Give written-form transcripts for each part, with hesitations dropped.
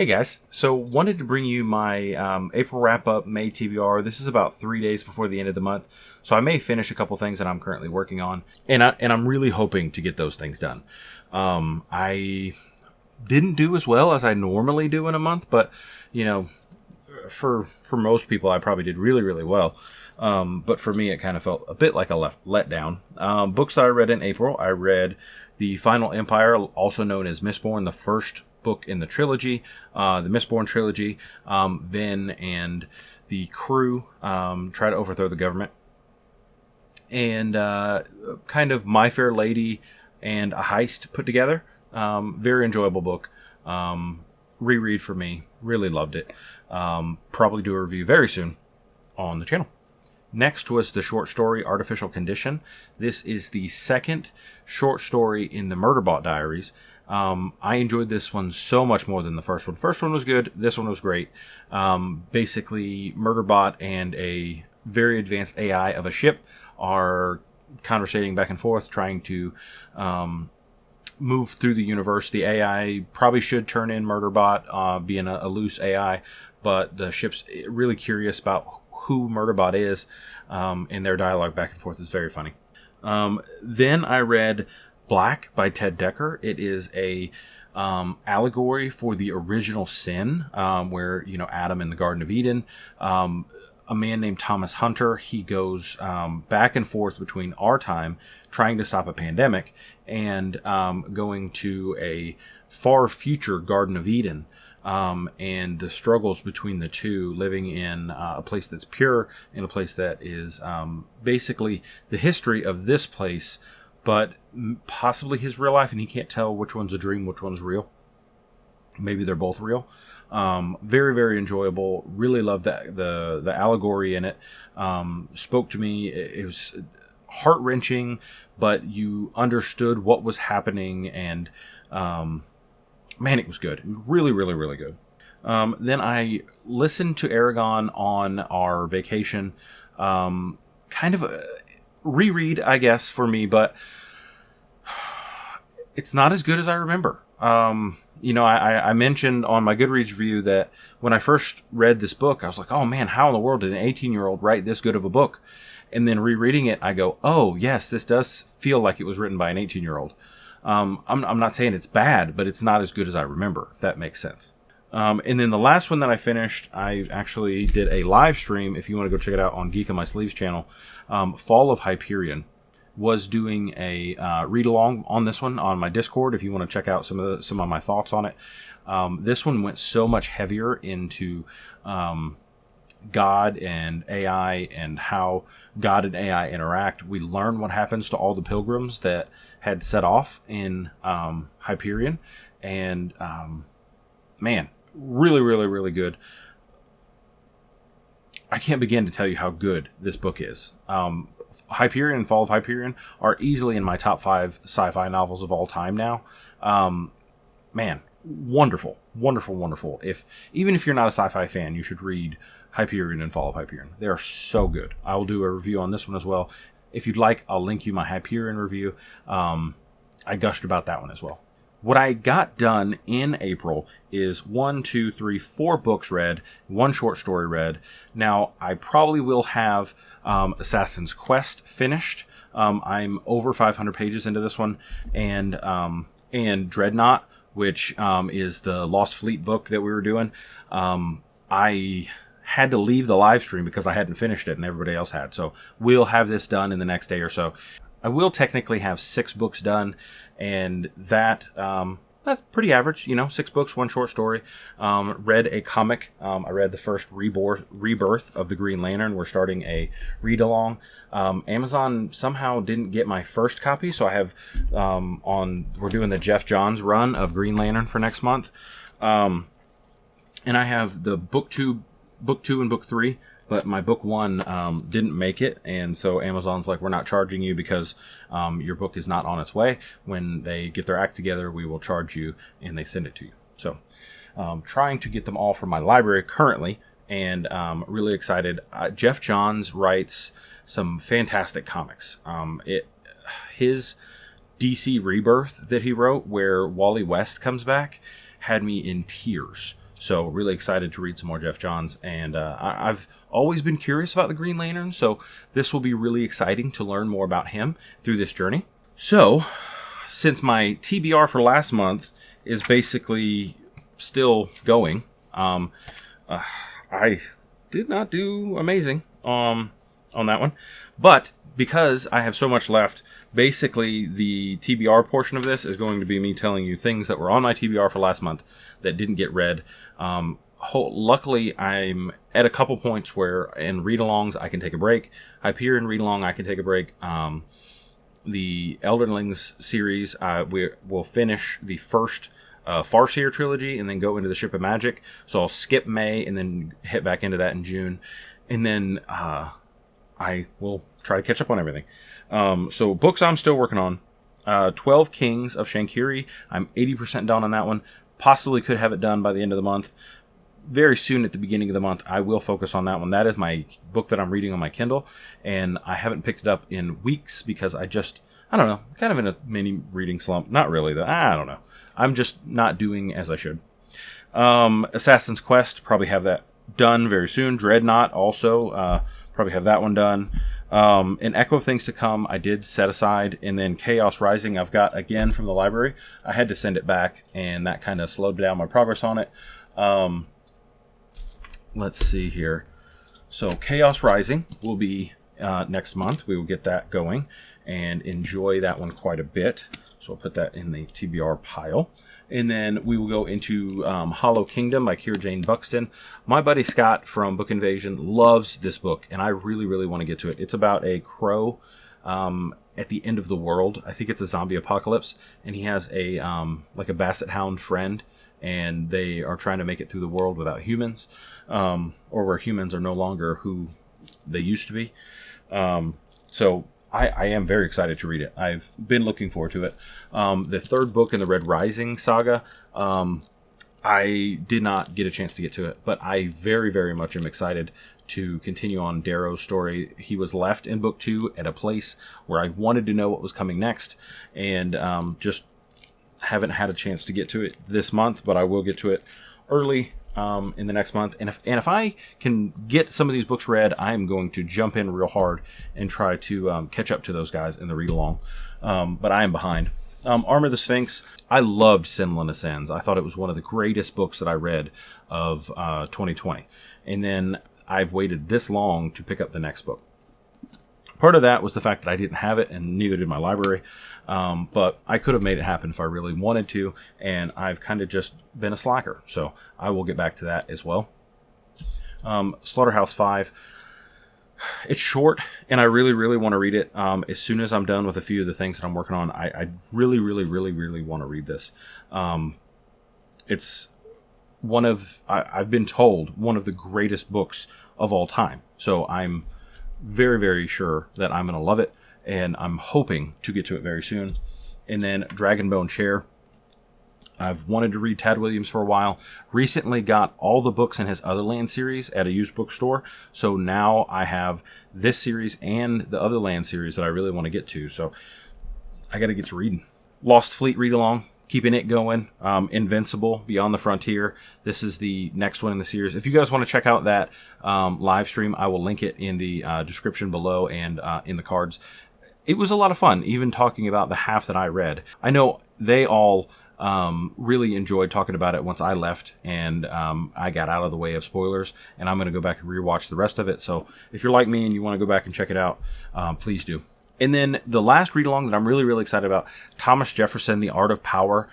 Hey guys, so wanted to bring you my April wrap-up May Tbr. This is about 3 days before the end of the month, so I may finish a couple things that I'm currently working on, and I'm really hoping to get those things done. I didn't do as well as I normally do in a month, but you know, for most people, I probably did really, really well. But for me, it kind of felt a bit like a letdown. Books that I read in April, I read The Final Empire, also known as Mistborn, the first book in the trilogy, the Mistborn trilogy. Vin and the crew try to overthrow the government. And kind of My Fair Lady and a heist put together. Very enjoyable book. Reread for me. Really loved it. Probably do a review very soon on the channel. Next was the short story Artificial Condition. This is the second short story in the Murderbot Diaries. I enjoyed this one so much more than the first one. First one was good. This one was great. Basically, Murderbot and a very advanced AI of a ship are conversating back and forth, trying to move through the universe. The AI probably should turn in Murderbot, being a loose AI, but the ship's really curious about who Murderbot is, and their dialogue back and forth is very funny. Then I read Black by Ted Dekker. It is a allegory for the original sin, where Adam in the Garden of Eden. A man named Thomas Hunter, he goes back and forth between our time trying to stop a pandemic and going to a far future Garden of Eden, and the struggles between the two, living in a place that's pure and a place that is basically the history of this place, but possibly his real life, and he can't tell which one's a dream, which one's real. Maybe they're both real. Very, very enjoyable. Really loved the allegory in it. Spoke to me. It was heart-wrenching, but you understood what was happening, and man, it was good. It was really, really, really good. Then I listened to Aragon on our vacation. Kind of a reread, I guess, for me, but it's not as good as I remember. I mentioned on my Goodreads review that when I first read this book, I was like, oh man, how in the world did an 18-year-old write this good of a book? And then rereading it, I go, oh yes, this does feel like it was written by an 18-year-old. I'm not saying it's bad, but it's not as good as I remember, if that makes sense. And then the last one that I finished, I actually did a live stream. If you want to go check it out on Geek on My Sleeves channel, Fall of Hyperion. Was doing a read-along on this one on my Discord if you want to check out some of my thoughts on it. This one went so much heavier into God and AI and how God and AI interact. We learn what happens to all the pilgrims that had set off in Hyperion, and man, really, really, really good. I can't begin to tell you how good this book is. Hyperion and Fall of Hyperion are easily in my top 5 sci-fi novels of all time now. Man, wonderful, wonderful, wonderful. Even if you're not a sci-fi fan, you should read Hyperion and Fall of Hyperion. They are so good. I will do a review on this one as well. If you'd like, I'll link you my Hyperion review. I gushed about that one as well. What I got done in April is 4 books read, 1 short story read. Now, I probably will have Assassin's Quest finished. I'm over 500 pages into this one, and Dreadnought, which is the Lost Fleet book that we were doing. I had to leave the live stream because I hadn't finished it and everybody else had. So we'll have this done in the next day or so. I will technically have 6 books done, and that's pretty average, 6 books, 1 short story. Read a comic. I read the first rebirth of the Green Lantern. We're starting a read-along. Amazon somehow didn't get my first copy, so I have we're doing the Jeff Johns run of Green Lantern for next month. And I have the book 2 and book 3. But my book 1 didn't make it, and so Amazon's like, we're not charging you because your book is not on its way. When they get their act together, we will charge you, and they send it to you. So trying to get them all from my library currently, and really excited. Jeff Johns writes some fantastic comics. His DC Rebirth that he wrote, where Wally West comes back, had me in tears. So really excited to read some more Jeff Johns. And I've always been curious about the Green Lantern, so this will be really exciting to learn more about him through this journey. So, since my TBR for last month is basically still going, I did not do amazing on that one. But because I have so much left, basically the TBR portion of this is going to be me telling you things that were on my TBR for last month that didn't get read. Luckily, I'm at a couple points where in read-alongs I can take a break. Hyperion in read-along I can take a break. The Elderlings series, we'll finish the first Farseer trilogy and then go into the Ship of Magic. So I'll skip May and then hit back into that in June. And then I will try to catch up on everything. So books I'm still working on. 12 Kings of Shankiri. I'm 80% done on that one. Possibly could have it done by the end of the month. Very soon at the beginning of the month, I will focus on that one. That is my book that I'm reading on my Kindle, and I haven't picked it up in weeks because I don't know, kind of in a mini reading slump. Not really, though. I don't know. I'm just not doing as I should. Assassin's Quest, probably have that done very soon. Dreadnought, also, probably have that one done. An Echo of Things to Come, I did set aside, and then Chaos Rising, I've got again from the library. I had to send it back, and that kind of slowed down my progress on it. Let's see here. So Chaos Rising will be next month. We will get that going and enjoy that one quite a bit. So I'll put that in the TBR pile. And then we will go into Hollow Kingdom by Kira Jane Buxton. My buddy Scott from Book Invasion loves this book, and I really, really want to get to it. It's about a crow at the end of the world. I think it's a zombie apocalypse, and he has a like a basset hound friend, and they are trying to make it through the world without humans, or where humans are no longer who they used to be. So I am very excited to read it. I've been looking forward to it. The third book in the Red Rising saga, I did not get a chance to get to it, but I very, very much am excited to continue on Darrow's story. He was left in book 2 at a place where I wanted to know what was coming next, and just haven't had a chance to get to it this month, but I will get to it early in the next month. And if I can get some of these books read, I am going to jump in real hard and try to catch up to those guys in the read-along. But I am behind. Armor of the Sphinx. I loved Sinlin Ascends. I thought it was one of the greatest books that I read of 2020. And then I've waited this long to pick up the next book. Part of that was the fact that I didn't have it, and neither did my library. But I could have made it happen if I really wanted to, and I've kind of just been a slacker. So I will get back to that as well. Slaughterhouse 5. It's short, and I really, really want to read it. As soon as I'm done with a few of the things that I'm working on, I really, really, really, really want to read this. It's one of, I've been told, one of the greatest books of all time. So I'm very, very sure that I'm going to love it, and I'm hoping to get to it very soon. And then Dragonbone Chair. I've wanted to read Tad Williams for a while. Recently got all the books in his Otherland series at a used bookstore, so now I have this series and the Otherland series that I really want to get to, so I got to get to reading. Lost Fleet read-along. Keeping it going. Invincible, Beyond the Frontier. This is the next one in the series. If you guys want to check out that live stream, I will link it in the description below and in the cards. It was a lot of fun, even talking about the half that I read. I know they all really enjoyed talking about it once I left, and I got out of the way of spoilers, and I'm going to go back and rewatch the rest of it. So if you're like me and you want to go back and check it out, please do. And then the last read-along that I'm really, really excited about, Thomas Jefferson, The Art of Power,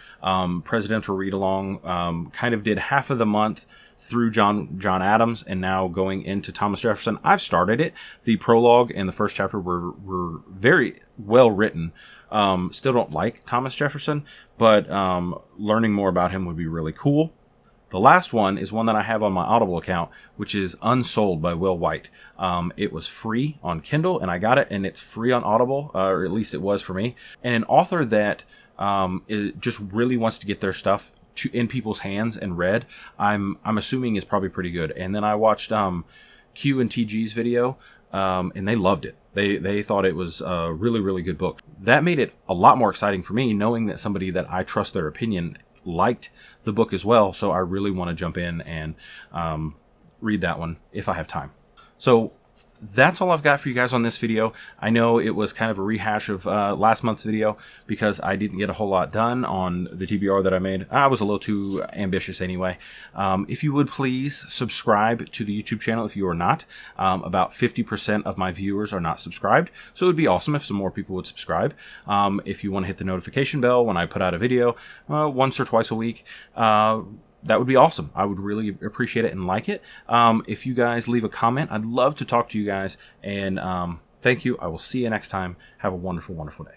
presidential read-along, kind of did half of the month through John Adams and now going into Thomas Jefferson. I've started it. The prologue and the first chapter were very well written. Still don't like Thomas Jefferson, but learning more about him would be really cool. The last one is one that I have on my Audible account, which is Unsold by Will White. It was free on Kindle, and I got it, and it's free on Audible, or at least it was for me. And an author that just really wants to get their stuff in people's hands and read, I'm assuming is probably pretty good. And then I watched Q and TG's video, and they loved it. They thought it was a really, really good book. That made it a lot more exciting for me, knowing that somebody that I trust their opinion liked the book as well, so I really want to jump in and read that one if I have time. So that's all I've got for you guys on this video. I know it was kind of a rehash of last month's video because I didn't get a whole lot done on the TBR that I made. I was a little too ambitious anyway. If you would please subscribe to the YouTube channel if you are not. About 50% of my viewers are not subscribed, so it would be awesome if some more people would subscribe. If you want to hit the notification bell when I put out a video once or twice a week, that would be awesome. I would really appreciate it and like it. If you guys leave a comment, I'd love to talk to you guys. And thank you. I will see you next time. Have a wonderful, wonderful day.